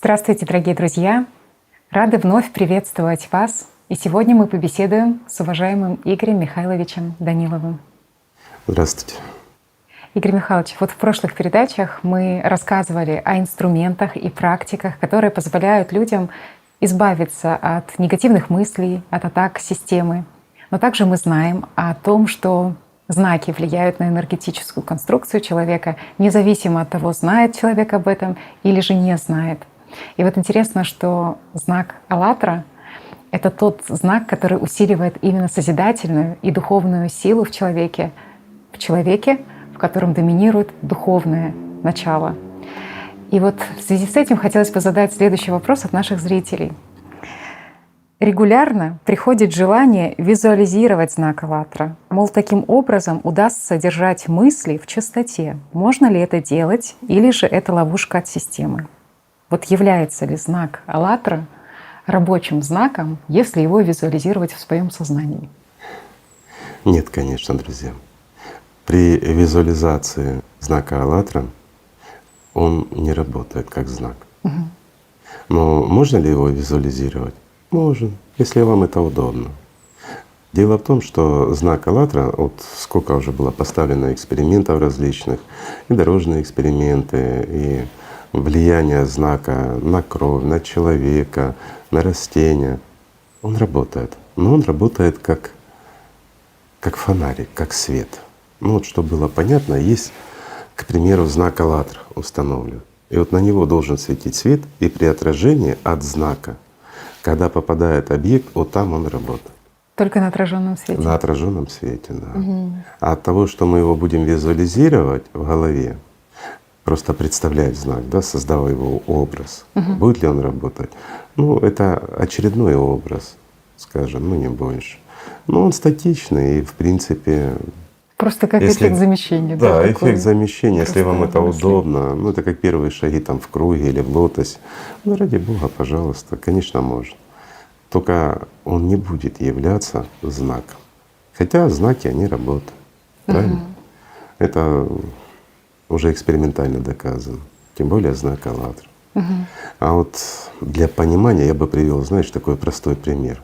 Здравствуйте, дорогие друзья! Рады вновь приветствовать вас. И сегодня мы побеседуем с уважаемым Игорем Михайловичем Даниловым. Здравствуйте. Игорь Михайлович, вот в прошлых передачах мы рассказывали о инструментах и практиках, которые позволяют людям избавиться от негативных мыслей, от атак системы. Но также мы знаем о том, что знаки влияют на энергетическую конструкцию человека, независимо от того, знает человек об этом или же не знает. И вот интересно, что знак АЛЛАТРА — это тот знак, который усиливает именно созидательную и духовную силу в человеке, в котором доминирует духовное начало. И вот в связи с этим хотелось бы задать следующий вопрос от наших зрителей. Регулярно приходит желание визуализировать знак АЛЛАТРА. Мол, таким образом удастся держать мысли в чистоте. Можно ли это делать, или же это ловушка от системы? Вот является ли знак АЛЛАТРА рабочим знаком, если его визуализировать в своем сознании? Нет, конечно, друзья. При визуализации знака АЛЛАТРА он не работает как знак. Но можно ли его визуализировать? Можно, если вам это удобно. Дело в том, что знак АЛЛАТРА, вот сколько уже было поставлено экспериментов различных, и дорожные эксперименты, и влияние знака на кровь, на человека, на растения, он работает. Но он работает как фонарик, как свет. Ну вот, чтобы было понятно, есть, к примеру, знак АЛЛАТРА установлен. И вот на него должен светить свет, и при отражении от знака, когда попадает объект, вот там он работает. Только на отраженном свете? На отраженном свете, да. А от того, что мы его будем визуализировать в голове, просто представлять знак, да, создавая его образ, будет ли он работать? Ну, это очередной образ, скажем, ну не больше. Но он статичный и в принципе… Просто как эффект замещения. Да, эффект замещения, если вам это удобно. Ну это как первые шаги там в круге или в лотосе. Ну ради Бога, пожалуйста, конечно, можно. Только он не будет являться знаком. Хотя знаки, они работают. Правильно? Это уже экспериментально доказано. Тем более знак АЛЛАТРА. А вот для понимания я бы привел, знаешь, такой простой пример.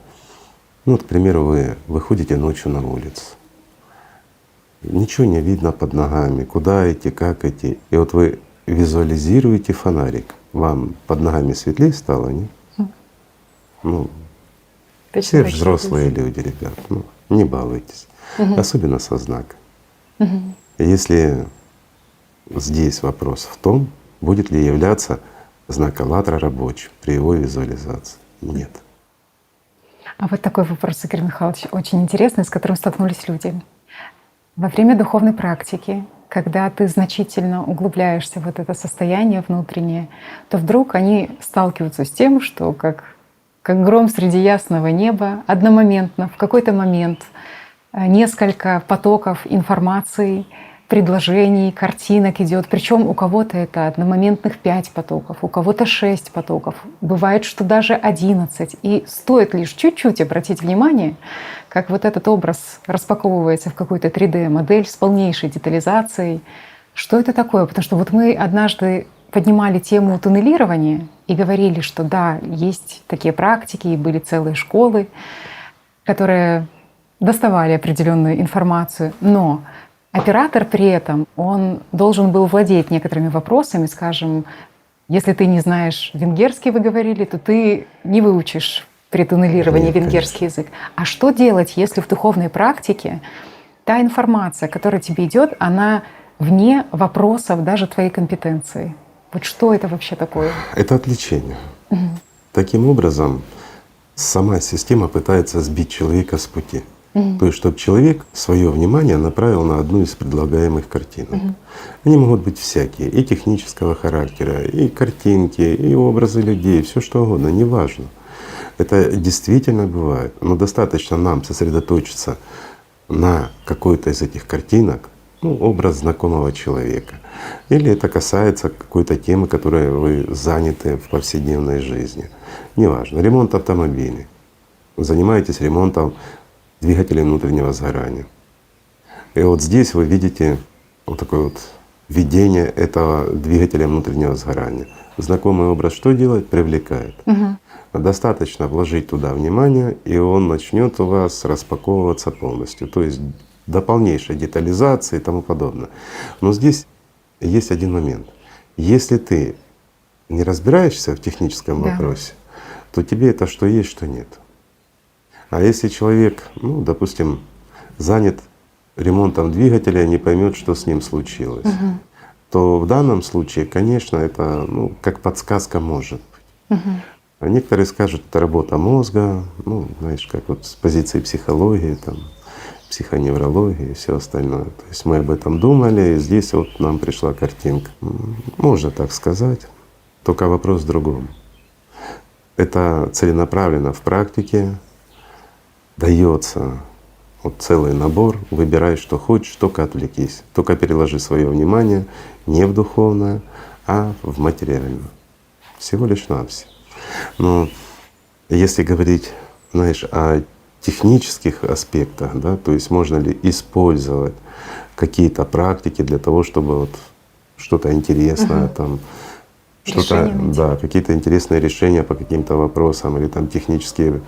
Ну вот, к примеру, вы выходите ночью на улицу. Ничего не видно под ногами, куда идти, как идти. И вот вы визуализируете фонарик. Вам под ногами светлее стало, нет? Ну, все же взрослые люди, ребят, ну, не балуйтесь. Особенно со знаком. Если здесь вопрос в том, будет ли являться знак АЛЛАТРА рабочим при его визуализации. Нет. А вот такой вопрос, Игорь Михайлович, очень интересный, с которым столкнулись люди. Во время духовной практики, когда ты значительно углубляешься в это состояние внутреннее, то вдруг они сталкиваются с тем, что как гром среди ясного неба, одномоментно, в какой-то момент несколько потоков информации, предложений, картинок идет. Причем у кого-то это одномоментных 5 потоков, у кого-то 6 потоков. Бывает, что даже 11. И стоит лишь чуть-чуть обратить внимание, как вот этот образ распаковывается в какую-то 3D-модель с полнейшей детализацией. Что это такое? Потому что вот мы однажды поднимали тему туннелирования и говорили, что да, есть такие практики, и были целые школы, которые доставали определенную информацию, но оператор при этом, он должен был владеть некоторыми вопросами, скажем, если ты не знаешь венгерский, вы говорили, то ты не выучишь при туннелировании венгерский язык. А что делать, если в духовной практике та информация, которая тебе идет, она вне вопросов даже твоей компетенции? Вот что это вообще такое? Это отвлечение. Таким образом, сама система пытается сбить человека с пути. То есть, чтобы человек свое внимание направил на одну из предлагаемых картинок. Они могут быть всякие, и технического характера, и картинки, и образы людей, все что угодно, неважно. Это действительно бывает. Но достаточно нам сосредоточиться на какой-то из этих картинок, ну, образ знакомого человека. Или это касается какой-то темы, которой вы заняты в повседневной жизни. Неважно. Ремонт автомобилей. Занимаетесь ремонтом двигателей внутреннего сгорания. И вот здесь вы видите вот такое вот видение этого двигателя внутреннего сгорания. знакомый образ что делает? Привлекает. Мгм. Достаточно вложить туда внимание, и он начнет у вас распаковываться полностью, то есть до полнейшей детализации и тому подобное. Но здесь есть один момент. Если ты не разбираешься в техническом Да. вопросе, то тебе это что есть, что нет. А если человек, ну, допустим, занят ремонтом двигателя и не поймет, что с ним случилось, Мгм. то в данном случае, конечно, это ну, как подсказка может быть. Мгм. А некоторые скажут, это работа мозга, ну, знаешь, как вот с позиции психологии, там, психоневрологии и все остальное. То есть мы об этом думали, и здесь вот нам пришла картинка. Можно так сказать, только вопрос в другом. Это целенаправленно в практике дается вот целый набор, выбирай, что хочешь, только отвлекись, только переложи свое внимание не в духовное, а в материальное. Всего лишь навсего. Но если говорить, знаешь, о технических аспектах, да, то есть можно ли использовать какие-то практики для того, чтобы вот что-то интересное Мгм. там, что-то, Решение найти. да, какие-то интересные решения по каким-то вопросам или там технические,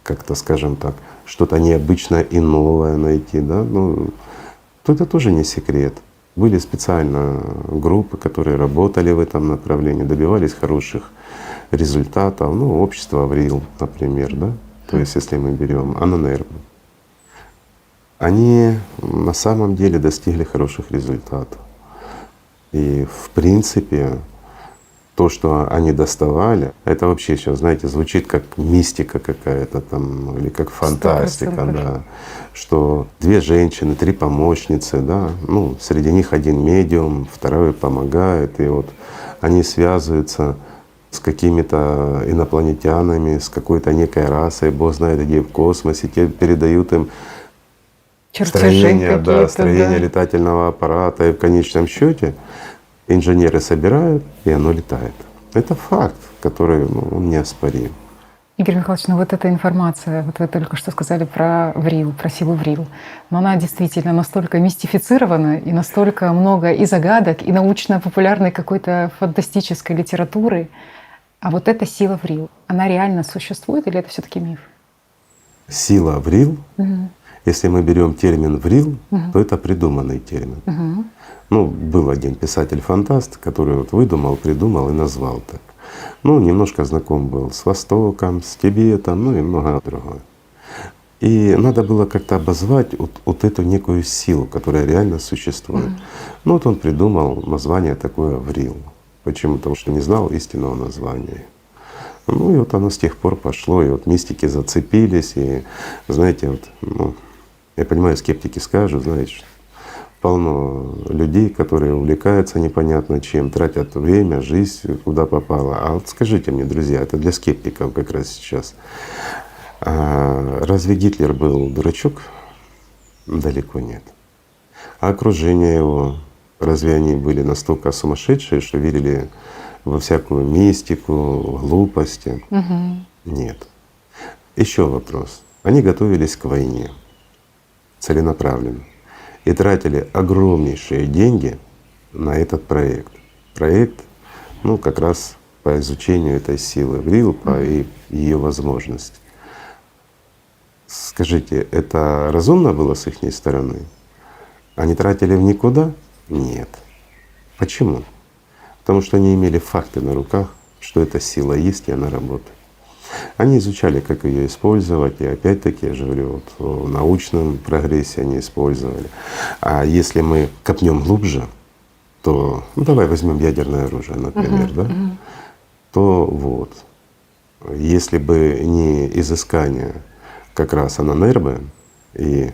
как-то, скажем так, что-то необычное и новое найти, да, ну, то это тоже не секрет. Были специально группы, которые работали в этом направлении, добивались хороших результатов. Ну, общество Аврил, например, да. То есть, если мы берем Ананерб, они на самом деле достигли хороших результатов. И в принципе то, что они доставали, это вообще сейчас, знаете, звучит как мистика какая-то там или как фантастика, 100%. да. Что две женщины, три помощницы, да, ну среди них один медиум, второй помогает, и вот они связываются с какими-то инопланетянами, с какой-то некой расой, Бог знает где в космосе, те передают им Чертежи строение, да, какие-то, строение да. летательного аппарата, и в конечном счете инженеры собирают, и оно летает. Это факт, который ну, он неоспорим. Игорь Михайлович, ну вот эта информация, вот вы только что сказали про ВРИЛ, про силу ВРИЛ, но она действительно настолько мистифицирована и настолько много и загадок, и научно-популярной какой-то фантастической литературы. А вот эта сила ВРИЛ, она реально существует или это все таки миф? Сила ВРИЛ, Мгм. если мы берем термин ВРИЛ, Мгм. то это придуманный термин. Мгм. Ну, был один писатель-фантаст, который вот выдумал, придумал и назвал так. Ну, немножко знаком был с Востоком, с Тибетом, ну и много другое. И надо было как-то обозвать вот эту некую силу, которая реально существует. Ну вот он придумал название такое ВРИЛ. Почему? Потому что не знал истинного названия. Ну и вот оно с тех пор пошло, и вот мистики зацепились, и знаете, вот, ну, я понимаю, скептики скажут, знаешь, полно людей, которые увлекаются непонятно чем, тратят время, жизнь куда попало. А вот скажите мне, друзья, это для скептиков как раз сейчас. А разве Гитлер был дурачок? Далеко нет. А окружение его, разве они были настолько сумасшедшие, что верили во всякую мистику, глупости? Мгм. Нет. Еще вопрос. Они готовились к войне целенаправленно и тратили огромнейшие деньги на этот проект. Проект, ну, как раз по изучению этой силы ВРИЛ, по ее возможности. Скажите, это разумно было с их стороны? Они тратили в никуда? Нет. Почему? Потому что они имели факты на руках, что эта сила есть и она работает. Они изучали, как ее использовать, и опять-таки, я же говорю, вот в научном прогрессе они использовали. А если мы копнем глубже, то, ну давай возьмем ядерное оружие, например, Мгм. да, Мгм. то вот, если бы не изыскание как раз Ананербе и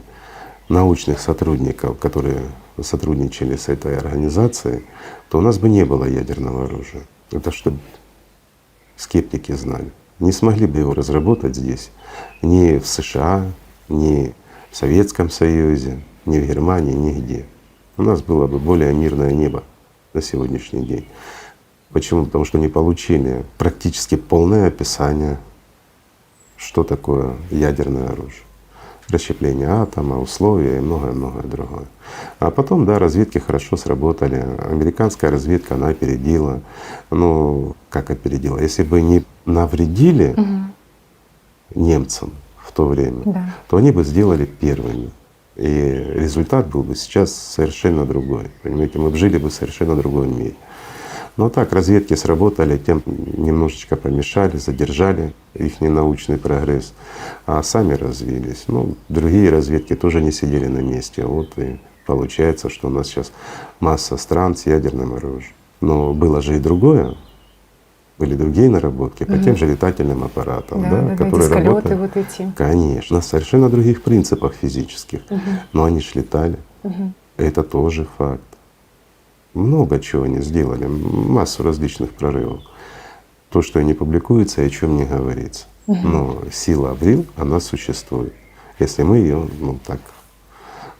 научных сотрудников, которые сотрудничали с этой организацией, то у нас бы не было ядерного оружия. Это чтобы скептики знали. Не смогли бы его разработать здесь ни в США, ни в Советском Союзе, ни в Германии, нигде. У нас было бы более мирное небо на сегодняшний день. Почему? Потому что они получили практически полное описание, что такое ядерное оружие. расщепление атома, условия и многое-многое другое. А потом, да, разведки хорошо сработали. Американская разведка, она опередила. Ну, как опередила? Если бы не навредили немцам в то время, Да. то они бы сделали первыми. И результат был бы сейчас совершенно другой. Понимаете, мы бы жили бы в совершенно другом мире. Но так разведки сработали, тем немножечко помешали, задержали их научный прогресс, а сами развились. Ну, другие разведки тоже не сидели на месте. Вот и получается, что у нас сейчас масса стран с ядерным оружием. Но было же и другое. Были другие наработки по тем же летательным аппаратам, да, которые дисколеты работают. вот эти. Конечно, на совершенно других принципах физических. Но они ж летали. Это тоже факт. Много чего они сделали, массу различных прорывов. То, что и не публикуется, и о чем не говорится. Но сила Аврил, она существует, если мы ее, ну, так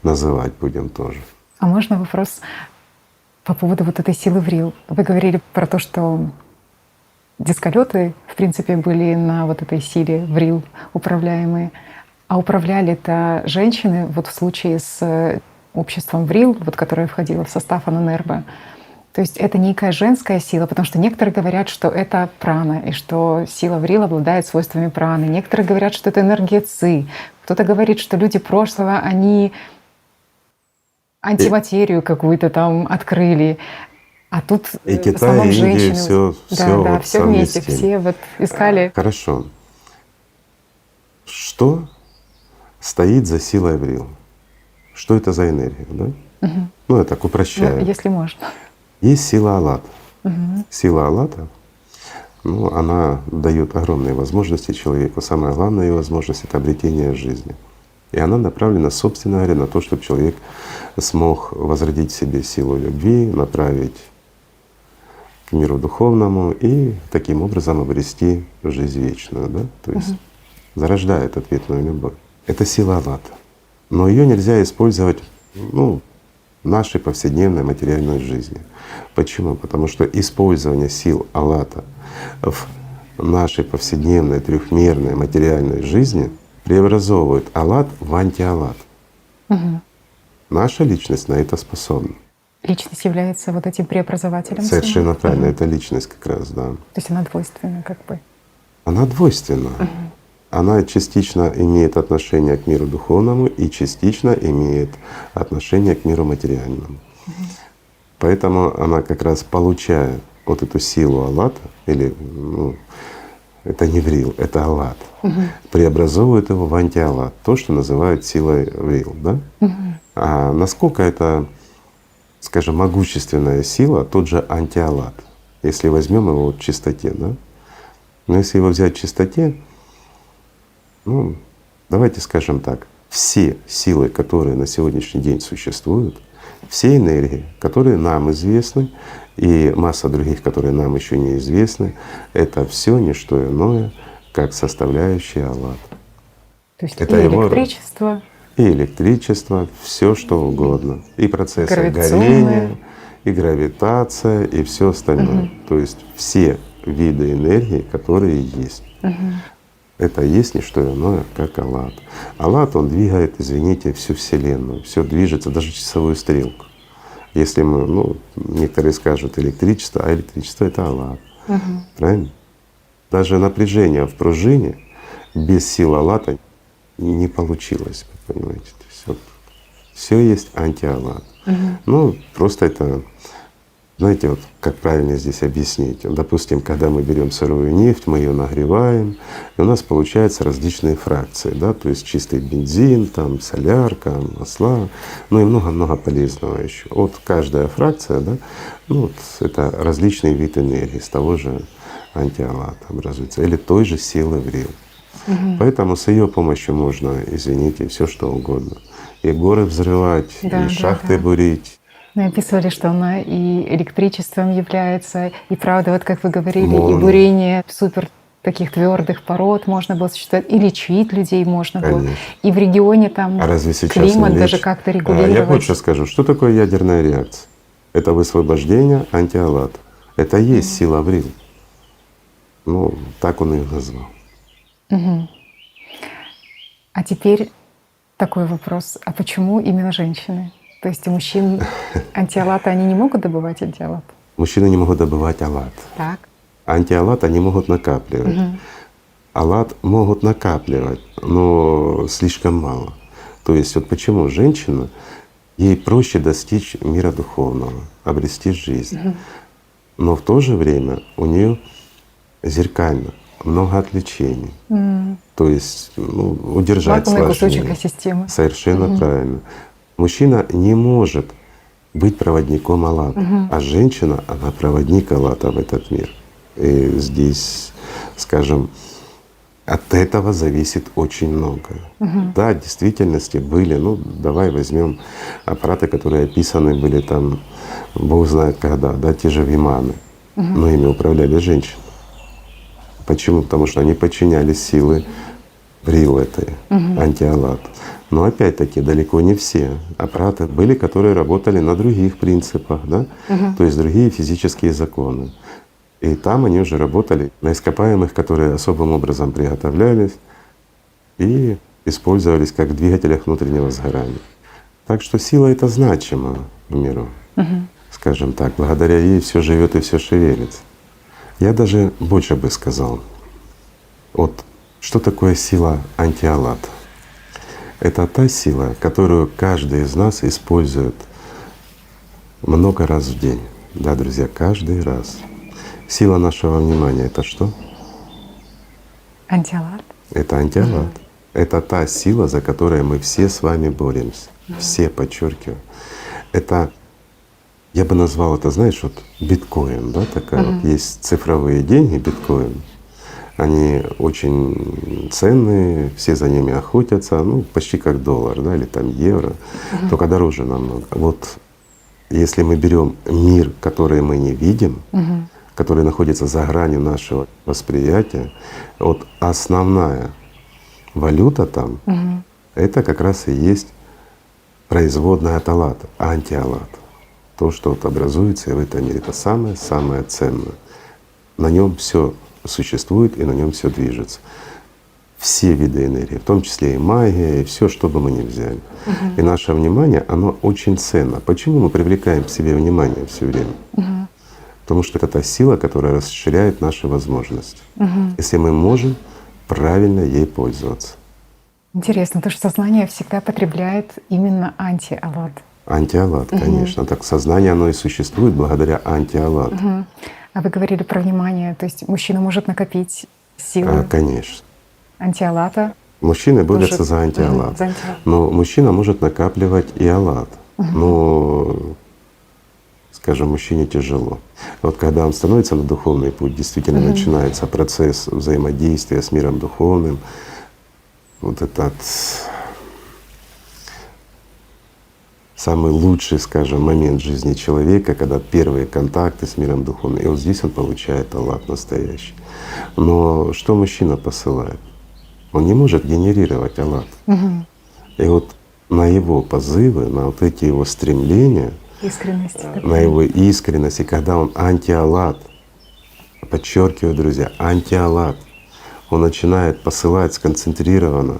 называть будем тоже. А можно вопрос по поводу вот этой силы Врил? Вы говорили про то, что дисколеты, в принципе, были на вот этой силе Врил управляемые. А управляли это женщины вот в случае с обществом Врил, вот, которое входило в состав Анунербе. То есть это некая женская сила, потому что некоторые говорят, что это прана, и что сила Врил обладает свойствами праны. Некоторые говорят, что это энергия ци. Кто-то говорит, что люди прошлого, они антиматерию какую-то там открыли. А тут И в Китай, основном и Индия, женщины. все Да, вот все вместе, совместили. все вот искали. Хорошо. Что стоит за силой Аврил? Что это за энергия, да? Ну, я так Ну, упрощаю. если можно. Есть сила Аллата. Сила Аллата, ну, она дает огромные возможности человеку. Самое главное ее возможность — это обретение жизни. И она направлена, собственно говоря, на то, чтобы человек смог возродить в себе силу любви, направить к миру духовному и таким образом обрести жизнь вечную, да? То есть зарождает ответную любовь. Это сила Аллата. Но ее нельзя использовать, ну, в нашей повседневной материальной жизни. Почему? Потому что использование сил Аллата в нашей повседневной трехмерной материальной жизни преобразовывает Аллат в антиаллат. Наша личность на это способна. Личность является вот этим преобразователем. Совершенно своим. правильно, это личность как раз, да. То есть она двойственна как бы. Она двойственна. Она частично имеет отношение к миру духовному и частично имеет отношение к миру материальному. Поэтому она как раз получая вот эту силу Аллата, или ну, это не Врил, это Аллат, преобразовывает его в антиаллат, то, что называют силой Врил, да? А насколько это, скажем, могущественная сила, тот же антиаллат, если возьмем его вот в чистоте, да? Но если его взять в чистоте, ну, давайте скажем так, все силы, которые на сегодняшний день существуют, все энергии, которые нам известны, и масса других, которые нам еще неизвестны, это все не что иное, как составляющая Аллат. То есть Это и его электричество, и электричество, все что угодно, и процессы Гравитационное. горения, и гравитация, и все остальное. То есть все виды энергии, которые есть. Это есть не что иное, как Аллат. Аллат, он двигает, извините, всю Вселенную, все движется, даже часовую стрелку. Если мы, ну, некоторые скажут электричество, а электричество — это Аллат. Правильно? Даже напряжение в пружине без сил Аллата не получилось, вы понимаете. То есть вот все есть антиаллат. Ну, просто это, знаете, вот как правильно здесь объяснить? Допустим, когда мы берем сырую нефть, мы ее нагреваем, и у нас получаются различные фракции, да, то есть чистый бензин, там солярка, масла, ну и много-много полезного еще. Вот каждая фракция, да, ну вот это различный вид энергии с того же антиаллата образуется или той же силы Врил. Поэтому с ее помощью можно, извините, все что угодно. И горы взрывать, Да, и да, шахты да. бурить. Мы описывали, что она и электричеством является, и правда, вот как вы говорили, и Можно. бурение супер таких твердых пород можно было существовать, и лечить людей можно было. Конечно. И в регионе там А разве сейчас климат не даже лечат? как-то Я регулировать. больше скажу, что такое ядерная реакция? Это высвобождение антиаллата. Это и есть сила Врил. Ну, так он ее назвал. А теперь Такой вопрос. А почему именно женщины? То есть у мужчин антиалата они не могут добывать антиалат? Мужчины не могут добывать алат. Так. Антиалат они могут накапливать. Алат могут накапливать, но слишком мало. То есть вот почему женщина, ей проще достичь мира духовного, обрести жизнь. Но в то же время у нее зеркально много отвлечений. То есть удержать Лакомый кусочек сложнее. системы. Совершенно правильно. Мужчина не может быть проводником аллата, а женщина, она проводник аллата в этот мир. И здесь, скажем, от этого зависит очень многое. Да, в действительности были, давай возьмем аппараты, которые описаны были там, Бог знает когда, да, те же виманы, но ими управляли женщины. Почему? Потому что они подчиняли силы брил этой, антиалат. Но опять-таки далеко не все аппараты были, которые работали на других принципах, да? То есть другие физические законы. И там они уже работали на ископаемых, которые особым образом приготовлялись и использовались как в двигателях внутреннего сгорания. Так что сила эта значима в миру, скажем так. Благодаря ей все живет и все шевелится. Я даже больше бы сказал. Вот что такое сила антиалата? Это та сила, которую каждый из нас использует много раз в день. Да, друзья, каждый раз. Сила нашего внимания — это что? Антиалат. Это антиалат. Это та сила, за которой мы все с вами боремся. Все, подчеркиваю. Это, я бы назвал это, знаешь, вот биткоин, да, такая вот есть цифровые деньги, биткоин. Они очень ценные, все за ними охотятся, почти как доллар, да, или там евро, только дороже намного. Вот если мы берем мир, который мы не видим, который находится за гранью нашего восприятия, вот основная валюта там это как раз и есть производная от аллата, антиалат. То, что вот образуется в этом мире, это самое-самое ценное. На нем все существует и на нем все движется. Все виды энергии, в том числе и магия, и все, что бы мы ни взяли. И наше внимание, оно очень ценно. Почему мы привлекаем к себе внимание все время? Потому что это та сила, которая расширяет наши возможности, если мы можем правильно ей пользоваться. Интересно, то, что сознание всегда потребляет именно антиалат. Антиалат, конечно. Так сознание, оно и существует благодаря антиалату. А вы говорили про внимание, то есть мужчина может накопить силу Конечно. антиалата. Мужчины борются за антиалат. Но мужчина может накапливать и алат. Но, скажем, мужчине тяжело. Вот когда он становится на духовный путь, действительно начинается процесс взаимодействия с миром духовным. Вот этот самый лучший, скажем, момент жизни человека, когда первые контакты с миром духовным. И вот здесь он получает алат настоящий. Но что мужчина посылает? Он не может генерировать алат. И вот на его позывы, на вот эти его стремления, Искренность. на его искренность, и когда он антиалат, подчеркиваю, друзья, антиалат, он начинает посылать сконцентрированно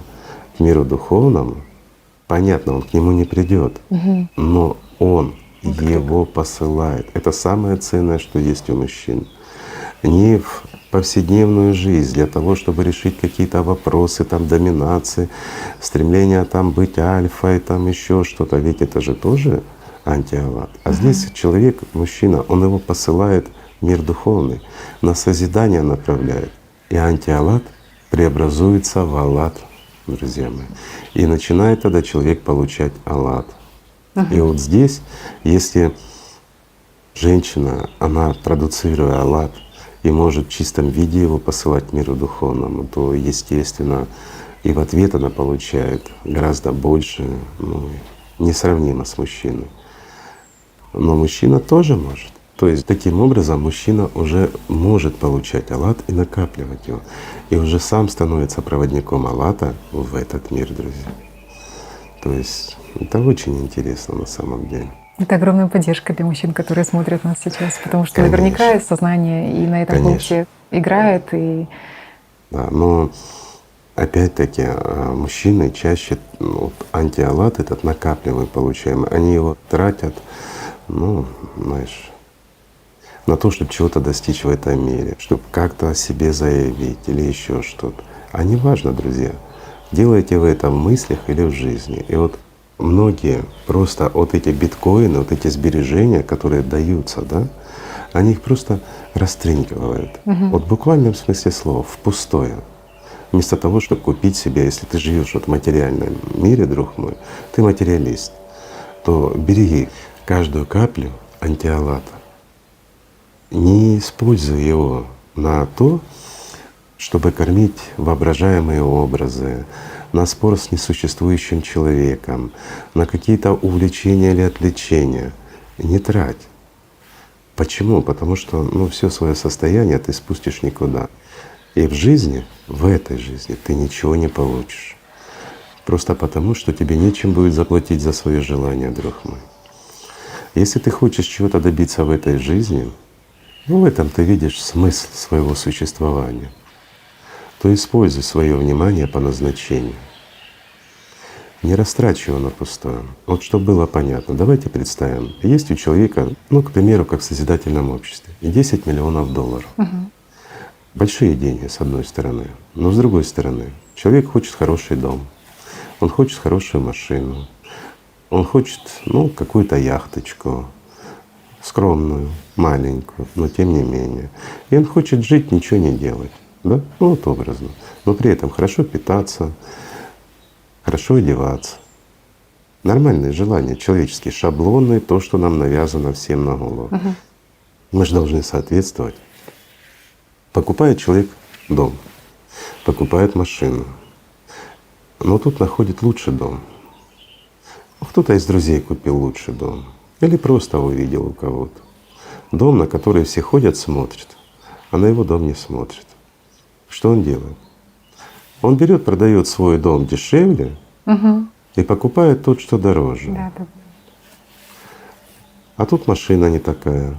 к миру духовному, понятно, он к нему не придет, но он его посылает. Это самое ценное, что есть у мужчин. Не в повседневную жизнь для того, чтобы решить какие-то вопросы, там, доминации, стремление там быть альфой, там еще что-то. Ведь это же тоже антиалат. А здесь человек, мужчина, он его посылает в мир духовный, на созидание направляет. И антиалат преобразуется в алат, друзья мои. И начинает тогда человек получать алат. И вот здесь, если женщина, она, продуцируя алат, и может в чистом виде его посылать миру духовному, то, естественно, и в ответ она получает гораздо больше, несравнимо с мужчиной. Но мужчина тоже может. То есть таким образом мужчина уже может получать алат и накапливать его, и уже сам становится проводником алата в этот мир, друзья. То есть это очень интересно на самом деле. Это огромная поддержка для мужчин, которые смотрят нас сейчас, потому что Конечно. наверняка сознание и на этом пункте играет. И… Да, но Опять-таки, мужчины чаще вот, антиалат этот накапливаемый получаемый, они его тратят, ну, знаешь, на то, чтобы чего-то достичь в этом мире, чтобы как-то о себе заявить или еще что-то. А не важно, друзья, делаете вы это в мыслях или в жизни. И вот многие просто вот эти биткоины, вот эти сбережения, которые даются, да, они их просто растринкивают. Вот в буквальном смысле слова, в пустое. Вместо того, чтобы купить себе, если ты живешь вот в материальном мире, друг мой, ты материалист, то береги каждую каплю антиалата. Не используй его на то, чтобы кормить воображаемые образы, на спор с несуществующим человеком, на какие-то увлечения или отвлечения. Не трать. Почему? Потому что все свое состояние ты спустишь никуда. И в жизни, в этой жизни ты ничего не получишь. Просто потому, что тебе нечем будет заплатить за свои желания, друг мой. Если ты хочешь чего-то добиться в этой жизни, в этом ты видишь смысл своего существования, то используй свое внимание по назначению. Не растрачивай его на пустое. Вот чтобы было понятно, давайте представим, есть у человека, к примеру, как в созидательном обществе, 10 миллионов долларов. Большие деньги, с одной стороны, но с другой стороны, человек хочет хороший дом, он хочет хорошую машину, он хочет какую-то яхточку, скромную, маленькую, но тем не менее. И он хочет жить, ничего не делать, да? Вот образно. Но при этом хорошо питаться, хорошо одеваться. Нормальные желания, человеческие, шаблоны, то, что нам навязано всем на голову. Мы же должны соответствовать. Покупает человек дом, покупает машину, но тут находит лучший дом. Кто-то из друзей купил лучший дом или просто увидел у кого-то. Дом, на который все ходят, смотрят, а на его дом не смотрят. Что он делает? Он берет, продает свой дом дешевле и покупает тот, что дороже. Да. А тут машина не такая.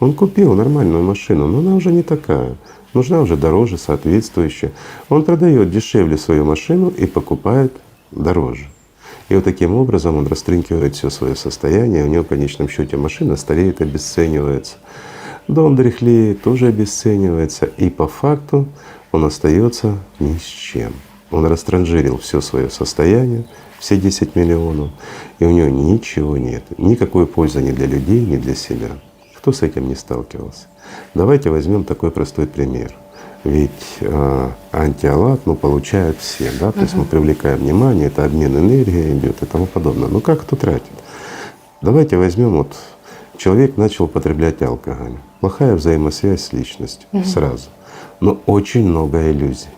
Он купил нормальную машину, но она уже не такая. Нужна уже дороже, соответствующая. Он продает дешевле свою машину и покупает дороже. И вот таким образом он растринкивает все свое состояние, у него в конечном счете машина стареет, обесценивается. Дом дряхлеет, тоже обесценивается, и по факту он остается ни с чем. Он растранжирил все свое состояние, все 10 миллионов, и у него ничего нет, никакой пользы ни для людей, ни для себя. Кто с этим не сталкивался? Давайте возьмем такой простой пример. Ведь антиалат получают все, да, то есть мы привлекаем внимание, это обмен энергией идет и тому подобное. Но как это тратит? Давайте возьмем вот человек начал употреблять алкоголь. Плохая взаимосвязь с личностью сразу, но очень много иллюзий.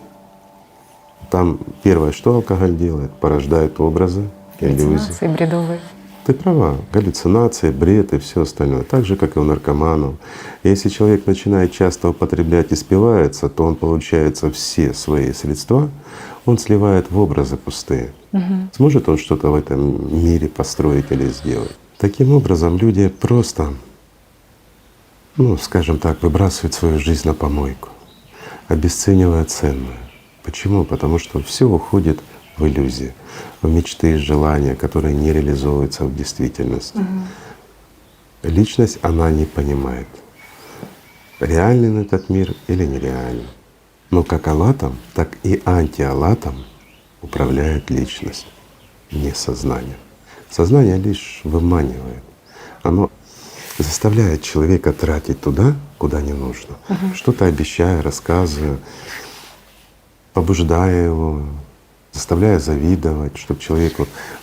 Там первое, что алкоголь делает, порождает образы, иллюзии. Галлюцинации бредовые. Ты права, галлюцинации, бред и все остальное, так же, как и у наркоманов. Если человек начинает часто употреблять и спивается, то он, получается, все свои средства он сливает в образы пустые. Сможет он что-то в этом мире построить или сделать? Таким образом, люди просто, скажем так, выбрасывают свою жизнь на помойку, обесценивая ценное. Почему? Потому что все уходит в иллюзии, в мечты и желания, которые не реализовываются в действительности. Личность, она не понимает, реальный этот мир или нереальный. Но как алатом, так и антиалатом управляет личность, не сознание. Сознание лишь выманивает. Оно заставляет человека тратить туда, куда не нужно. Что-то обещая, рассказывая, побуждая его, заставляя завидовать, чтобы человек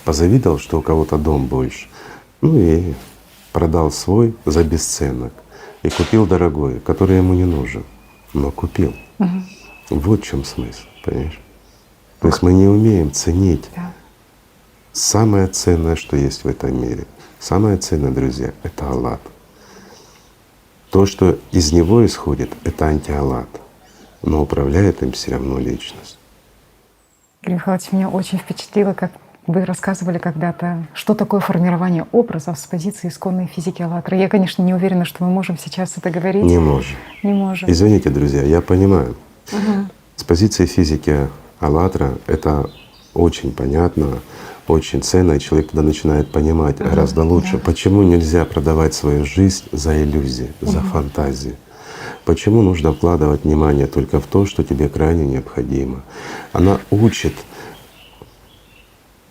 позавидовал, что у кого-то дом больше, и продал свой за бесценок и купил дорогой, который ему не нужен, но купил. Вот в чем смысл, понимаешь? То есть мы не умеем ценить самое ценное, что есть в этом мире. Самое ценное, друзья, это алат. То, что из него исходит, это антиалат, но управляет им все равно личность. Игорь Михайлович, меня очень впечатлило, как вы рассказывали когда-то, что такое формирование образов с позиции исконной физики «АЛЛАТРА». Я, конечно, не уверена, что мы можем сейчас это говорить. Не можем. Не можем. Извините, друзья, я понимаю. С позиции физики АЛЛАТРА — это очень понятно, очень ценно, и человек тогда начинает понимать гораздо лучше, почему нельзя продавать свою жизнь за иллюзии, за фантазии. Почему нужно вкладывать внимание только в то, что тебе крайне необходимо. Она учит,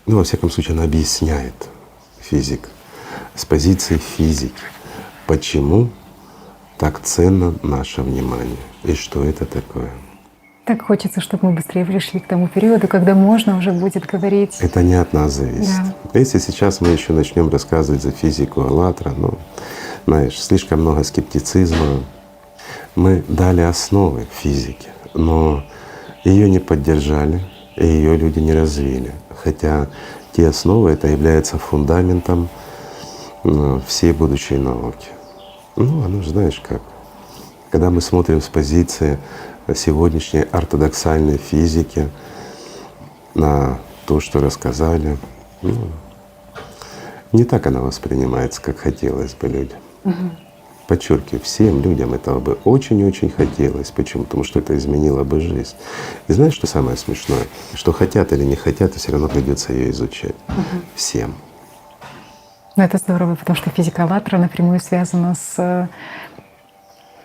ну во всяком случае она объясняет, физик, с позиции физики, почему так ценно наше внимание и что это такое. Так хочется, чтобы мы быстрее пришли к тому периоду, когда можно уже будет говорить. Это не от нас зависит. Да. Если сейчас мы еще начнем рассказывать за физику АЛЛАТРА, ну, знаешь, слишком много скептицизма. Мы дали основы физики, но ее не поддержали, и ее люди не развили. Хотя те основы — это является фундаментом всей будущей науки. Ну, оно же знаешь как. Когда мы смотрим с позиции сегодняшней ортодоксальной физики на то, что рассказали, ну, не так она воспринимается, как хотелось бы людям. Подчеркиваю, всем людям этого бы очень-очень хотелось. Почему? Потому что это изменило бы жизнь. И знаешь, что самое смешное? Что хотят или не хотят, все равно придется ее изучать. Всем. Ну, это здорово, потому что физика АЛЛАТРА напрямую связана с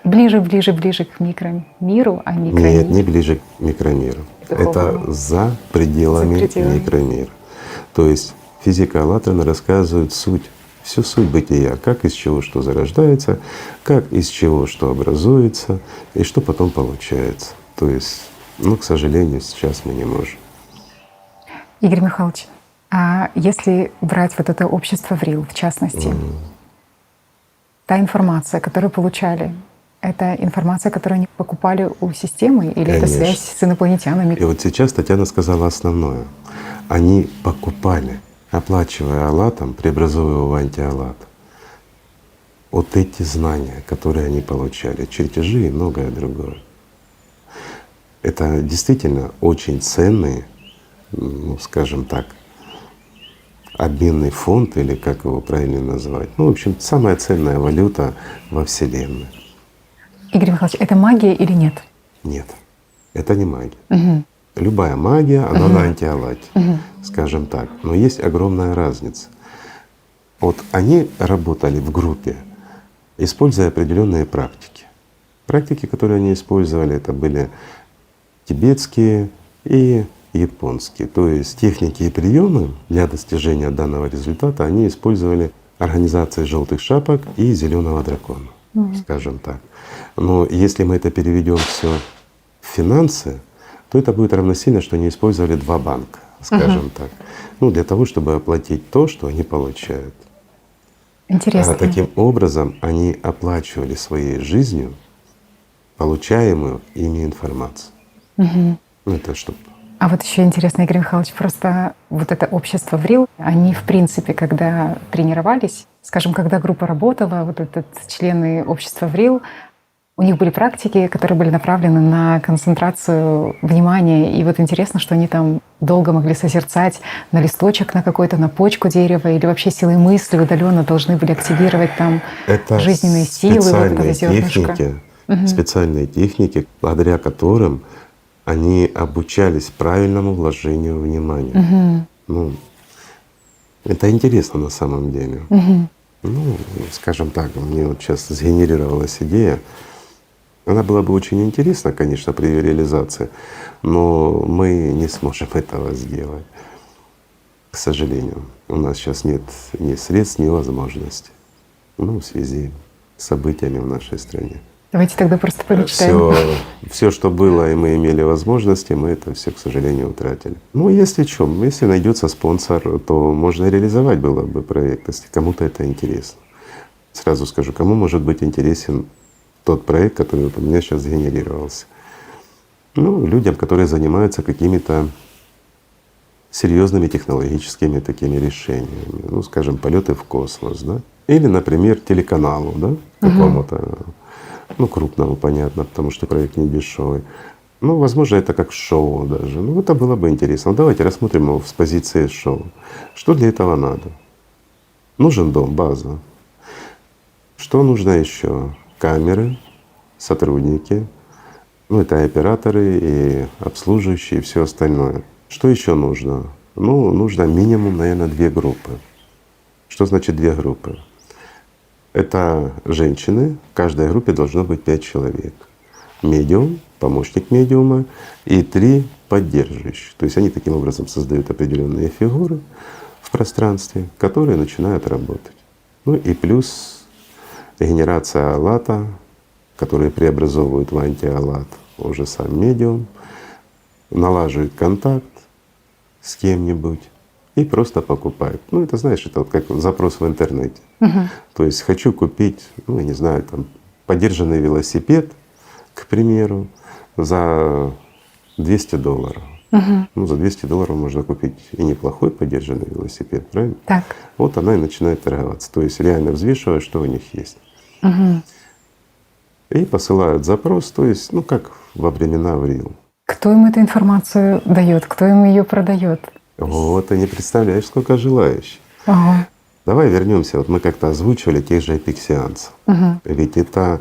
ближе к микромиру, а микромир. Нет, не ближе к микромиру. Это за пределами микромира. То есть физика АЛЛАТРА рассказывает суть, всю суть бытия, как из чего что зарождается, как из чего что образуется и что потом получается. То есть, ну, к сожалению, сейчас мы не можем. Игорь Михайлович, а если брать вот это общество ВРИЛ, в частности, та информация, которую получали, это информация, которую они покупали у системы, или это Конечно. связь с инопланетянами? И вот сейчас Татьяна сказала основное. Они покупали, оплачивая АЛЛАТом, преобразуя его в антиаллат. Вот эти знания, которые они получали, чертежи и многое другое. Это действительно очень ценный, ну, скажем так, обменный фонд, или как его правильно назвать. Ну, в общем, самая ценная валюта во Вселенной. Игорь Михайлович, это магия или нет? Нет, это не магия. Любая магия, она на антиаллате, скажем так. Но есть огромная разница. Вот они работали в группе, используя определенные практики. Практики, которые они использовали, это были тибетские и японские. То есть техники и приемы для достижения данного результата они использовали организации желтых шапок и зеленого дракона, скажем так. Но если мы это переведем все в финансы, то это будет равносильно, что они использовали два банка, скажем так, ну, для того, чтобы оплатить то, что они получают. Интересно. А таким образом они оплачивали своей жизнью получаемую ими информацию. Ну, это чтобы… А вот еще интересно, Игорь Михайлович, просто вот это общество ВРИЛ, они в принципе, когда тренировались, скажем, когда группа работала, вот этот члены общества ВРИЛ, у них были практики, которые были направлены на концентрацию внимания. И вот интересно, что они там долго могли созерцать на листочек, на какой-то, на почку дерева, или вообще силой мысли удаленно должны были активировать там это жизненные силы вот этого зернышка. Специальные техники, благодаря которым они обучались правильному вложению внимания. Ну, это интересно на самом деле. Ну, скажем так, мне вот сейчас сгенерировалась идея. Она была бы очень интересна, конечно, при ее реализации, но мы не сможем этого сделать, к сожалению. У нас сейчас нет ни средств, ни возможностей, ну, в связи с событиями в нашей стране. Давайте тогда просто помечтаем. Все, что было, и мы имели возможности, мы это все, к сожалению, утратили. Ну, если что, если найдется спонсор, то можно реализовать было бы проект, если кому-то это интересно. Сразу скажу, кому может быть интересен тот проект, который вот у меня сейчас сгенерировался. Ну, людям, которые занимаются какими-то серьезными технологическими такими решениями, ну, скажем, полеты в космос, да? Или, например, телеканалу, да, какому-то, ну, крупному, понятно, потому что проект не дешевый. Ну, возможно, это как шоу даже. Ну, это было бы интересно. Ну, давайте рассмотрим его с позиции шоу. Что для этого надо? Нужен дом, база. Что нужно еще? Камеры, сотрудники, Ну, это и операторы, и обслуживающие, и все остальное. Что еще нужно? Ну, нужно минимум, наверное, 2 группы. Что значит 2 группы? Это женщины, в каждой группе должно быть 5 человек. Медиум, помощник медиума и 3 поддерживающих. То есть они таким образом создают определенные фигуры в пространстве, которые начинают работать. Ну и плюс генерация алата, которые преобразовывают в антиалат уже сам медиум, налаживает контакт с кем-нибудь и просто покупает. Ну это, знаешь, это вот как запрос в интернете. То есть хочу купить, ну я не знаю, там подержанный велосипед, к примеру, за $200. Ну за $200 можно купить и неплохой подержанный велосипед, правильно? Так. Вот она и начинает торговаться. То есть реально взвешивая, что у них есть. И посылают запрос, то есть, ну как во времена Аврил. Кто им эту информацию дает, кто им ее продает? Вот, ты не представляешь, сколько желающих. Ага. Давай вернемся. Вот мы как-то озвучивали тех же эпиксианцев. Ведь это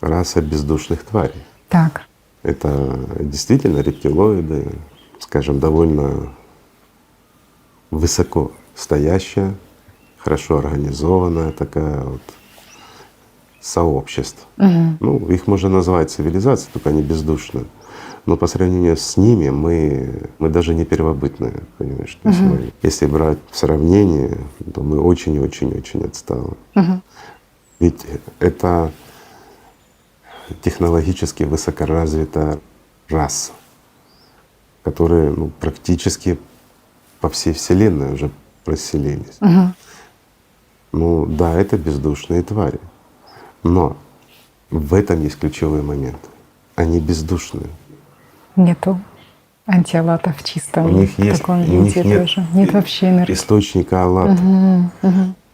раса бездушных тварей. Так. Это действительно рептилоиды, скажем, довольно высоко стоящая, хорошо организованная такая вот сообщество. Ну, их можно назвать цивилизацией, только они бездушные. Но по сравнению с ними мы даже не первобытные, понимаешь? То есть если брать в сравнение, то мы очень-очень-очень отсталые. Ведь это технологически высокоразвитая раса, которые ну, практически по всей Вселенной уже расселились. Ну да, это бездушные твари. Но в этом есть ключевой момент. Они бездушные. Нету антиалата в чистом У них есть, таком у них виде нет тоже. Нет вообще энергии. источника аллата.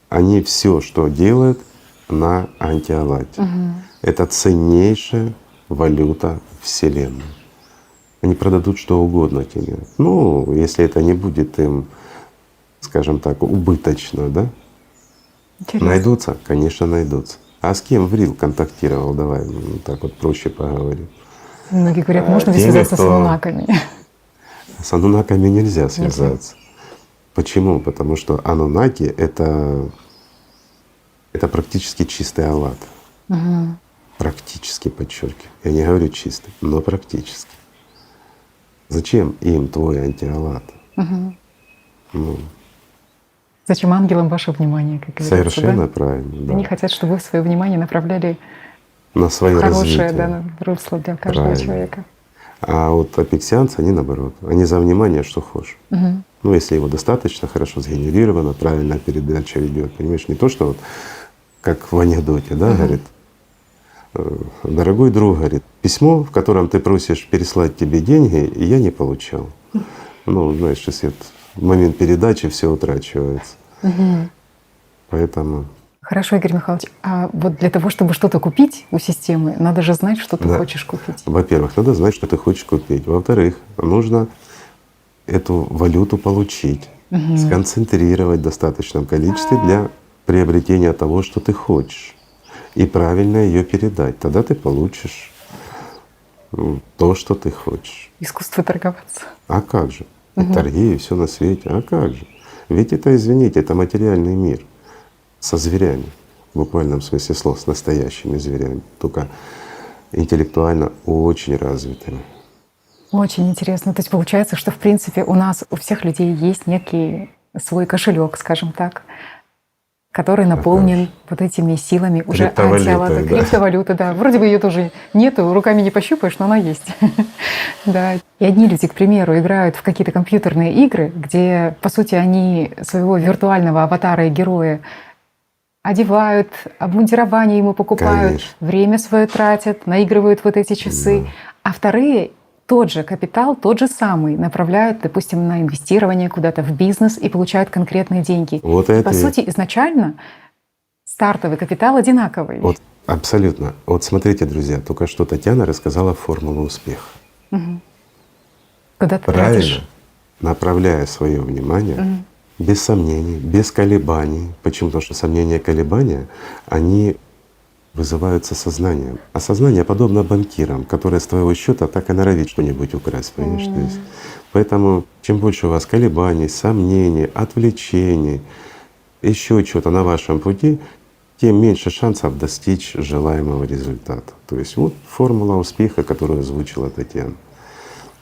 Они все, что делают, на антиалате. Это ценнейшая валюта Вселенной. Они продадут что угодно тебе. Ну, если это не будет им, скажем так, убыточно, да? Интересно. Найдутся? Конечно, найдутся. А с кем Врил контактировал? Давай так вот проще поговорим. Многие говорят, можно ли Теми, связаться с кто- анунаками? С анунаками нельзя связаться. Почему? Потому что анунаки — это практически чистый аллат. Практически, подчеркиваю. Я не говорю чистый, но практически. Зачем им твой антиаллат? Ну, Зачем ангелам ваше внимание, как говорится, совершенно да? правильно. Да. Они хотят, чтобы вы свое внимание направляли На свое в хорошее, развитие. да, русло для каждого Правильно. человека. А вот апексианцы, они наоборот, они за внимание, что хочешь. Ну, если его достаточно хорошо сгенерировано, правильная передача идет, понимаешь, не то, что вот как в анекдоте, да, говорит, дорогой друг, говорит, письмо, в котором ты просишь переслать тебе деньги, я не получал. Ну, знаешь, если вот в момент передачи все утрачивается. Поэтому Хорошо, Игорь Михайлович, а вот для того, чтобы что-то купить у системы, надо же знать, что ты Да. хочешь купить. во-первых, надо знать, что ты хочешь купить. Во-вторых, нужно эту валюту получить, сконцентрировать в достаточном количестве для приобретения того, что ты хочешь, и правильно ее передать. Тогда ты получишь то, что ты хочешь. Искусство торговаться. А как же? И торги, и все на свете. А как же? Ведь это, извините, это материальный мир со зверями, в буквальном смысле слов, с настоящими зверями, только интеллектуально очень развитыми. Очень интересно. То есть получается, что в принципе у нас у всех людей есть некий свой кошелек, скажем так, который наполнен вот этими силами уже Криптовалютой, антиалата, да. криптовалюта, да. Вроде бы ее тоже нету, руками не пощупаешь, но она есть. Да. И одни люди, к примеру, играют в какие-то компьютерные игры, где, по сути, они своего виртуального аватара и героя одевают, обмундирование ему покупают, Конечно. время свое тратят, наигрывают вот эти часы. А вторые тот же капитал, тот же самый, направляют, допустим, на инвестирование куда-то в бизнес и получают конкретные деньги. Вот И, это по и- сути, изначально стартовый капитал одинаковый. Вот абсолютно. Вот смотрите, друзья, только что Татьяна рассказала формулу успеха. Куда ты Правильно, тратишь? направляя свое внимание, без сомнений, без колебаний. Почему? Потому что сомнения и колебания, они вызываются сознанием. А сознание подобно банкирам, которые с твоего счета так и норовит что-нибудь украсть, понимаешь? То есть, поэтому чем больше у вас колебаний, сомнений, отвлечений, еще чего-то на вашем пути, тем меньше шансов достичь желаемого результата. То есть вот формула успеха, которую озвучила Татьяна.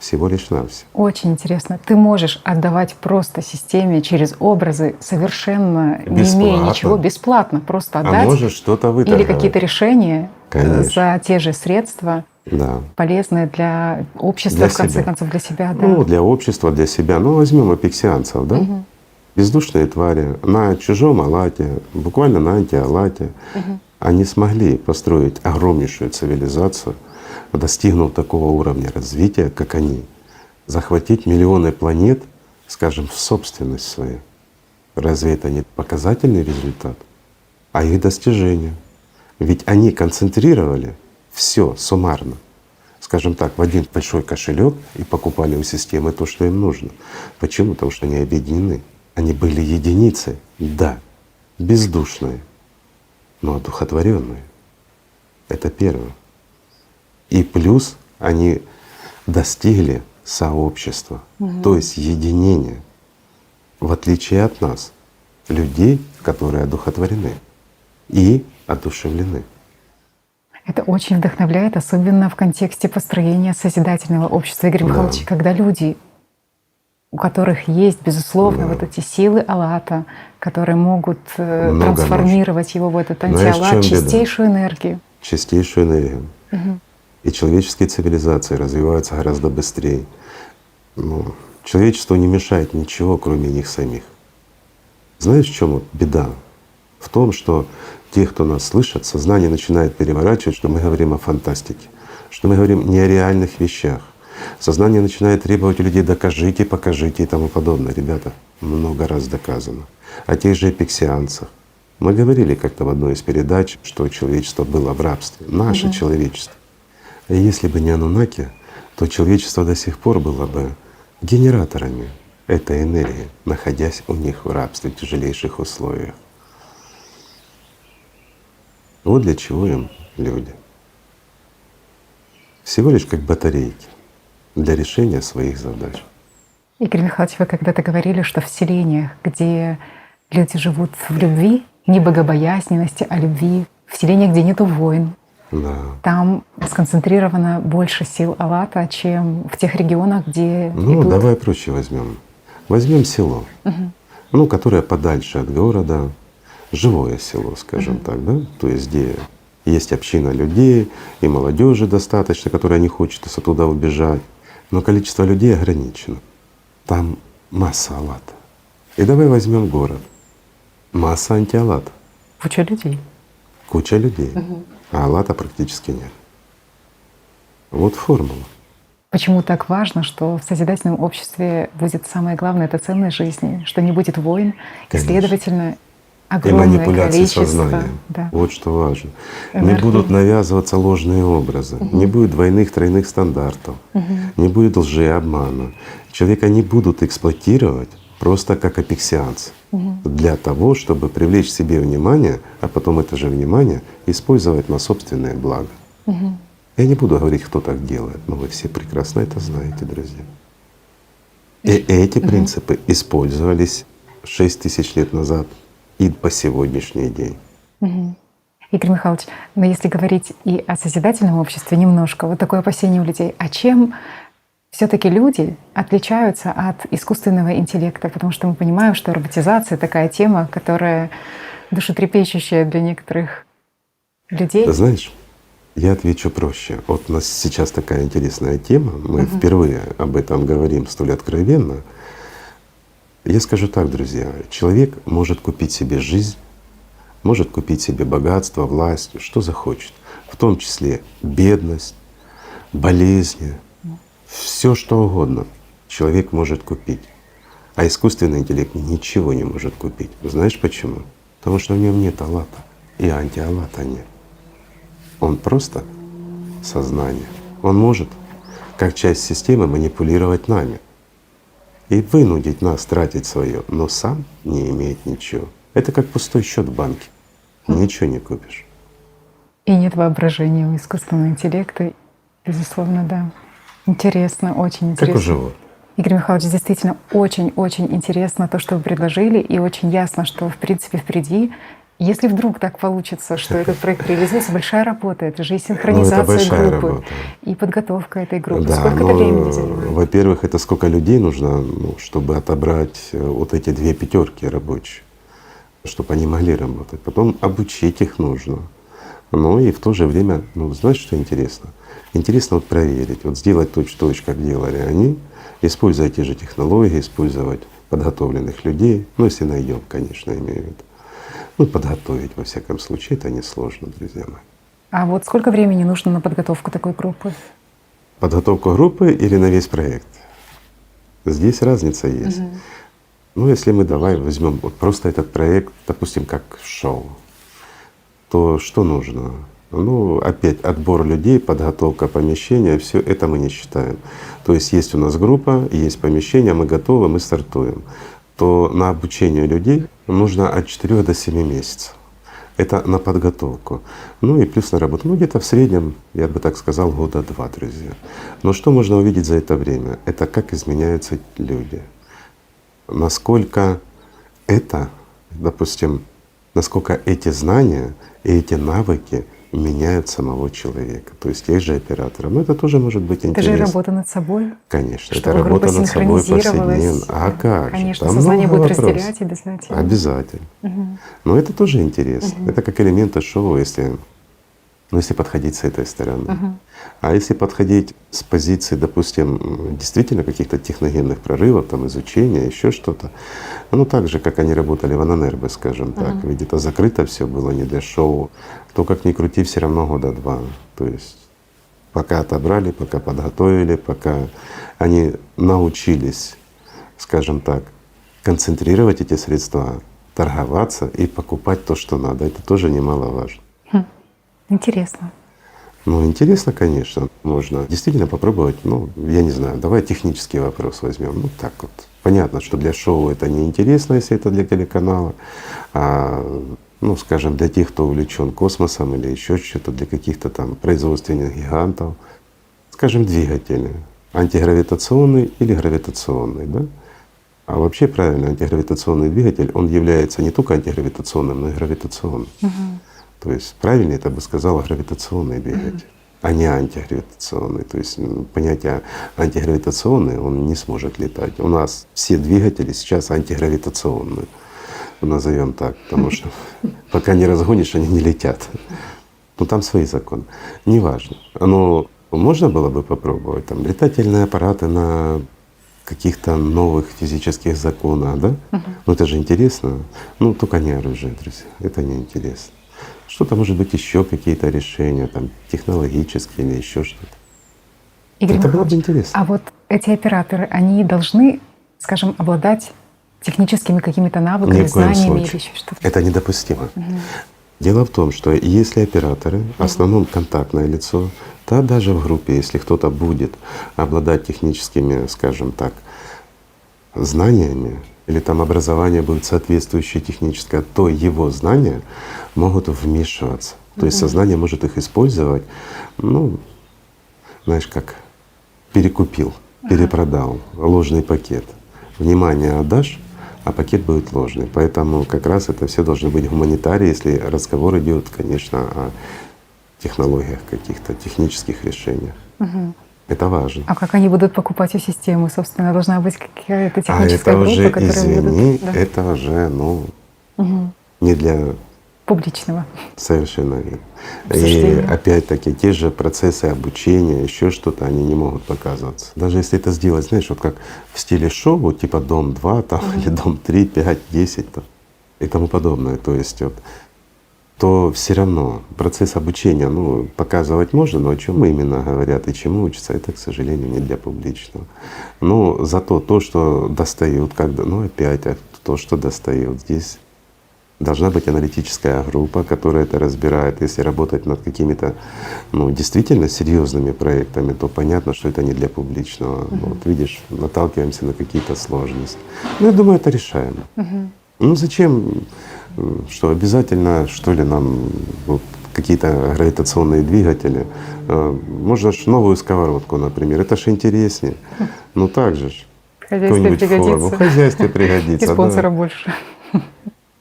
Всего лишь навсего. Очень интересно. Ты можешь отдавать просто системе через образы, совершенно не имея Бесплатно. ничего, бесплатно, просто А отдать. можешь что-то Или выторговать. какие-то решения Конечно. за те же средства, Да. полезные для общества, Для в конце себя. концов, для себя. Да. Ну, для общества, для себя. Ну, возьмем эпиксианцев, да? Бездушные твари на чужом Алате, буквально на анти-Алате, они смогли построить огромнейшую цивилизацию, достигнув такого уровня развития, как они, захватить миллионы планет, скажем, в собственность свою. Разве это не показательный результат? А их достижение. Ведь они концентрировали все суммарно, скажем так, в один большой кошелек и покупали у системы то, что им нужно. Почему? Потому что они объединены. Они были единицей, да, бездушные, но одухотворенные. Это первое. И плюс они достигли сообщества, то есть единения, в отличие от нас, людей, которые одухотворены и одушевлены. Это очень вдохновляет, особенно в контексте построения созидательного общества. Игорь Михайлович, когда люди, у которых есть, безусловно, вот эти силы Аллата, которые могут трансформировать его в этот Знаешь, в чем антиаллат, беда? чистейшую энергию. Чистейшую энергию. И человеческие цивилизации развиваются гораздо быстрее. Но человечеству не мешает ничего, кроме них самих. Знаешь, в чем вот беда? В том, что те, кто нас слышат, сознание начинает переворачивать, что мы говорим о фантастике, что мы говорим не о реальных вещах. Сознание начинает требовать у людей: докажите, покажите и тому подобное. Ребята, много раз доказано. О тех же эпиксианцах. Мы говорили как-то в одной из передач, что человечество было в рабстве, наше человечество. И если бы не Анунаки, то человечество до сих пор было бы генераторами этой энергии, находясь у них в рабстве, в тяжелейших условиях. Вот для чего им люди. Всего лишь как батарейки для решения своих задач. Игорь Михайлович, вы когда-то говорили, что в селениях, где люди живут в любви, не богобоязненности, а любви, в селениях, где нету войн, Да. там сконцентрировано больше сил Аллата, чем в тех регионах, где Ну, идут. давай проще возьмем. Возьмем село, ну, которое подальше от города, живое село, скажем так, да? То есть где есть община людей и молодежи достаточно, которая не хочет оттуда убежать, но количество людей ограничено. Там масса Аллата. И давай возьмем город. Масса антиаллата, Куча людей. куча людей, а Аллата практически нет. Вот формула. Почему так важно, что в созидательном обществе будет самое главное — это ценность жизни, что не будет войн, и, Конечно. следовательно, И огромное манипуляции количество. сознанием. Да. Вот что важно. Не Энергии. будут навязываться ложные образы, не будет двойных, тройных стандартов, не будет лжи и обмана. Человека не будут эксплуатировать просто как эпиксианца для того, чтобы привлечь к себе внимание, а потом это же внимание использовать на собственное благо. Я не буду говорить, кто так делает, но вы все прекрасно это знаете, друзья. И эти принципы использовались 6000 лет назад и по сегодняшний день. Игорь Михайлович, но если говорить и о созидательном обществе немножко, вот такое опасение у людей, а чем все-таки люди отличаются от искусственного интеллекта? Потому что мы понимаем, что роботизация — такая тема, которая душетрепещущая для некоторых людей. Знаешь, я отвечу проще. Вот у нас сейчас такая интересная тема, мы впервые об этом говорим столь откровенно. Я скажу так, друзья, человек может купить себе жизнь, может купить себе богатство, власть, что захочет, в том числе бедность, болезни, все что угодно человек может купить. А искусственный интеллект ничего не может купить. Знаешь почему? Потому что в нем нет Аллата и антиаллата нет. Он просто сознание. Он может, как часть системы, манипулировать нами и вынудить нас тратить свое, но сам не имеет ничего. Это как пустой счет в банке. Ничего не купишь. И нет воображения у искусственного интеллекта. Безусловно, да. Интересно, очень Как у интересно. животных. Игорь Михайлович, действительно очень-очень интересно то, что вы предложили, и очень ясно, что в принципе впереди, если вдруг так получится, что этот проект реализуется, большая работа. Это же и Ну, это синхронизация большая группы, работа. и подготовка этой группы. Да, Сколько это времени занимает? во-первых, это сколько людей нужно, ну, чтобы отобрать вот эти 2 пятерки рабочие, чтобы они могли работать. Потом обучить их нужно. Но и в то же время, ну, знаешь, что интересно? Интересно вот проверить, вот сделать точь-в-точь, как делали они, используя те же технологии, использовать подготовленных людей, ну, если найдем, конечно, имею в виду. Ну, подготовить, во всяком случае, это несложно, друзья мои. А вот сколько времени нужно на подготовку такой группы? Подготовку группы или на весь проект? Здесь разница есть. Ну, если мы давай возьмем вот просто этот проект, допустим, как шоу, то что нужно? Ну, опять отбор людей, подготовка помещения, все это мы не считаем. То есть у нас группа, есть помещение, мы готовы, мы стартуем. То на обучение людей нужно от 4 до 7 месяцев. Это на подготовку. Ну и плюс на работу. Ну где-то в среднем, я бы так сказал, 2 года, друзья. Но что можно увидеть за это время? Это как изменяются люди. Насколько это, допустим, насколько эти знания и эти навыки меняют самого человека. То есть есть же операторы. Но это тоже может быть Это же и интересно. работа над собой. Конечно, Чтобы это работа группа над собой синхронизировалась. повседневно. А как же? Конечно, Там сознание много будет вопросов. разделять обязательно. Обязательно. Но это тоже интересно. Это как элементы шоу, если подходить с этой стороны. А если подходить с позиции, допустим, действительно каких-то техногенных прорывов, там, изучения, еще что-то, ну так же, как они работали в Ананербе, скажем так, ведь это закрыто все было не для шоу, то как ни крути, все равно 2 года. То есть пока отобрали, пока подготовили, пока они научились, скажем так, концентрировать эти средства, торговаться и покупать то, что надо. Это тоже немаловажно. Интересно. Ну, интересно, конечно. Можно действительно попробовать, ну, я не знаю, давай технический вопрос возьмем. Ну, так вот. Понятно, что для шоу это неинтересно, если это для телеканала. Ну, скажем, для тех, кто увлечен космосом или еще что-то, для каких-то там производственных гигантов, скажем, двигатели антигравитационный или гравитационный, да? А вообще правильно, антигравитационный двигатель, он является не только антигравитационным, но и гравитационным. То есть правильнее это бы сказала гравитационный двигатель, а не антигравитационный. То есть понятие антигравитационный, он не сможет летать. У нас все двигатели сейчас антигравитационные, назовем так, потому что пока не разгонишь, они не летят. Ну там свои законы. Неважно. Но можно было бы попробовать там летательные аппараты на каких-то новых физических законах, да? Ну это же интересно. Ну только не оружие, друзья, это не интересно. Что-то может быть еще какие-то решения, там технологические или еще что-то. Игорь Это было бы Михайлович, интересно. а вот эти операторы, они должны, скажем, обладать техническими какими-то навыками, Ни в коем знаниями или случае. еще что-то? Это недопустимо. Дело в том, что если операторы, в основном контактное лицо, то даже в группе, если кто-то будет обладать техническими, скажем так, знаниями, или там образование будет соответствующее техническое, то его знания могут вмешиваться. То есть сознание может их использовать, ну, знаешь, как перекупил, перепродал, ложный пакет. Внимание отдашь, а пакет будет ложный. Поэтому как раз это все должны быть гуманитарии, если разговор идет, конечно, о технологиях каких-то, технических решениях. Это важно. А как они будут покупать эту систему? Собственно, должна быть какая-то А техническая это группа, уже, которая извини, будет… Да. это уже, ну, не для… Публичного. Совершенно верно. К И сожалению. опять-таки те же процессы обучения, еще что-то, они не могут показываться. Даже если это сделать, знаешь, вот как в стиле шоу, типа Дом-2 там, или Дом-3, 5, 10 там, и тому подобное. То есть вот, то все равно процесс обучения, ну, показывать можно, но о чем именно говорят и чему учатся, это, к сожалению, не для публичного. Но зато то, что достают, когда, ну опять, то, что достают здесь. Должна быть аналитическая группа, которая это разбирает. Если работать над какими-то, ну, действительно серьезными проектами, то понятно, что это не для публичного. Вот видишь, наталкиваемся на какие-то сложности. Ну, я думаю, это решаемо. Ну зачем Что обязательно, что ли, нам вот какие-то гравитационные двигатели. Можно ж новую сковородку, например, это ж интереснее. Ну так же ж. В хозяйстве Какую-нибудь форму. В пригодится. хозяйстве И пригодится, да. спонсора больше.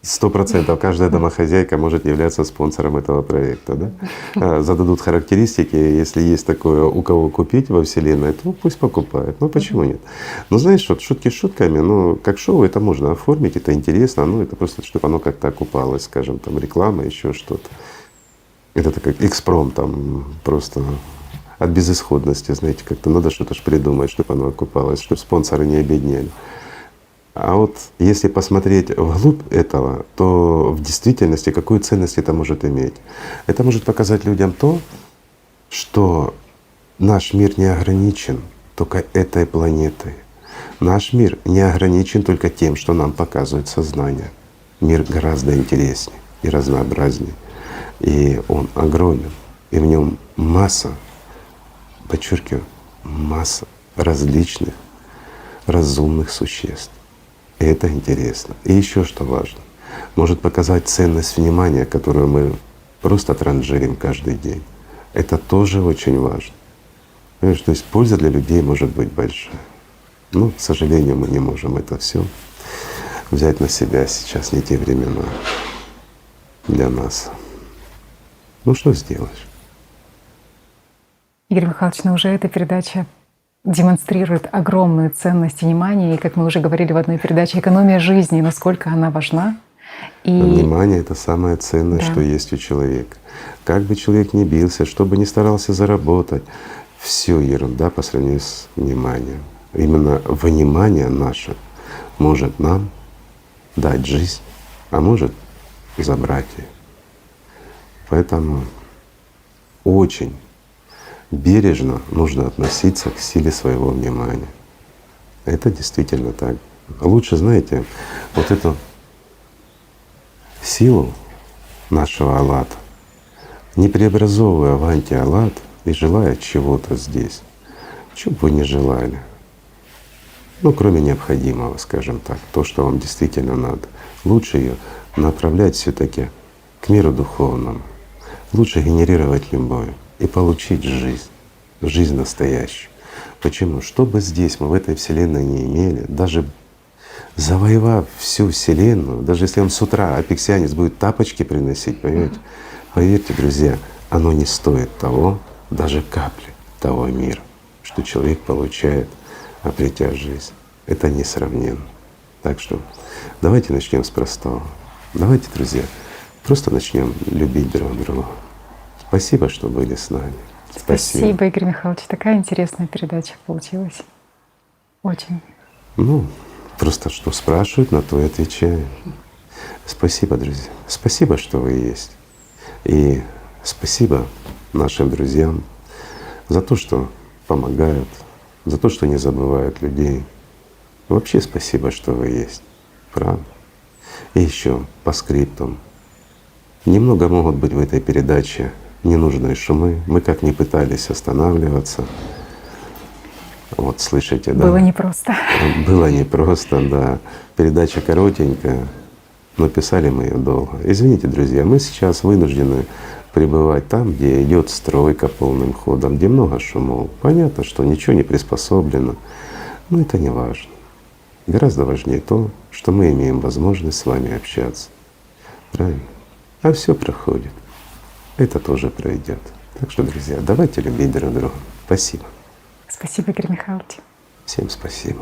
100% каждая домохозяйка может являться спонсором этого проекта, да? Зададут характеристики, если есть такое, у кого купить во Вселенной, то пусть покупает. Ну почему нет? Ну знаешь, вот шутки шутками, ну как шоу это можно оформить, это интересно, ну это просто, чтобы оно как-то окупалось, скажем, там реклама, еще что-то. Это как экспромт там просто от безысходности, знаете, как-то надо что-то ж придумать, чтобы оно окупалось, чтобы спонсоры не обеднели. А вот если посмотреть вглубь этого, то в действительности какую ценность это может иметь? Это может показать людям то, что наш мир не ограничен только этой планетой. Наш мир не ограничен только тем, что нам показывает сознание. Мир гораздо интереснее и разнообразнее. И он огромен, и в нем масса, подчеркиваю, масса различных разумных существ. И это интересно. И еще что важно, может показать ценность внимания, которую мы просто транжирим каждый день. Это тоже очень важно. Понимаешь, то есть польза для людей может быть большая. Но, к сожалению, мы не можем это все взять на себя. Сейчас не те времена для нас. Ну что сделаешь? Игорь Михайлович, но уже эта передача демонстрирует огромную ценность внимания, и, как мы уже говорили в одной передаче, экономия жизни, насколько она важна. И Внимание — это самое ценное, да. что есть у человека. Как бы человек ни бился, что бы ни старался заработать, все ерунда по сравнению с вниманием. Именно внимание наше может нам дать жизнь, а может забрать ее. Поэтому очень бережно нужно относиться к силе своего внимания. Это действительно так. Лучше, знаете, вот эту силу нашего Аллата, не преобразовывая в анти-Аллат и желая чего-то здесь, чего бы вы ни желали, ну, кроме необходимого, скажем так, то, что вам действительно надо, лучше ее направлять все-таки к миру духовному, лучше генерировать любовь и получить жизнь, жизнь настоящую. Почему? Что бы здесь мы в этой Вселенной не имели, даже завоевав всю Вселенную, даже если он с утра апексианец будет тапочки приносить, понимаете, поверьте, друзья, оно не стоит того, даже капли того мира, что человек получает, обретя жизнь. Это несравненно. Так что давайте начнем с простого. Давайте, друзья, просто начнем любить друг друга. Спасибо, что были с нами. Спасибо, Игорь Михайлович. Такая интересная передача получилась. Очень. Ну, просто что спрашивают, на то и отвечаю. Спасибо, друзья. Спасибо, что вы есть. И спасибо нашим друзьям за то, что помогают, за то, что не забывают людей. Вообще спасибо, что вы есть. Правда. И еще по скриптам. Немного могут быть в этой передаче ненужные шумы. Мы как ни пытались останавливаться. Вот слышите, да? Было непросто. Было непросто, да. Передача коротенькая, но писали мы ее долго. Извините, друзья, мы сейчас вынуждены пребывать там, где идет стройка полным ходом, где много шумов. Понятно, что ничего не приспособлено, но это не важно. Гораздо важнее то, что мы имеем возможность с вами общаться. Правильно? А все проходит. Это тоже пройдет. Так что, друзья, давайте любить друг друга. Спасибо. Спасибо, Игорь Михайлович. Всем спасибо.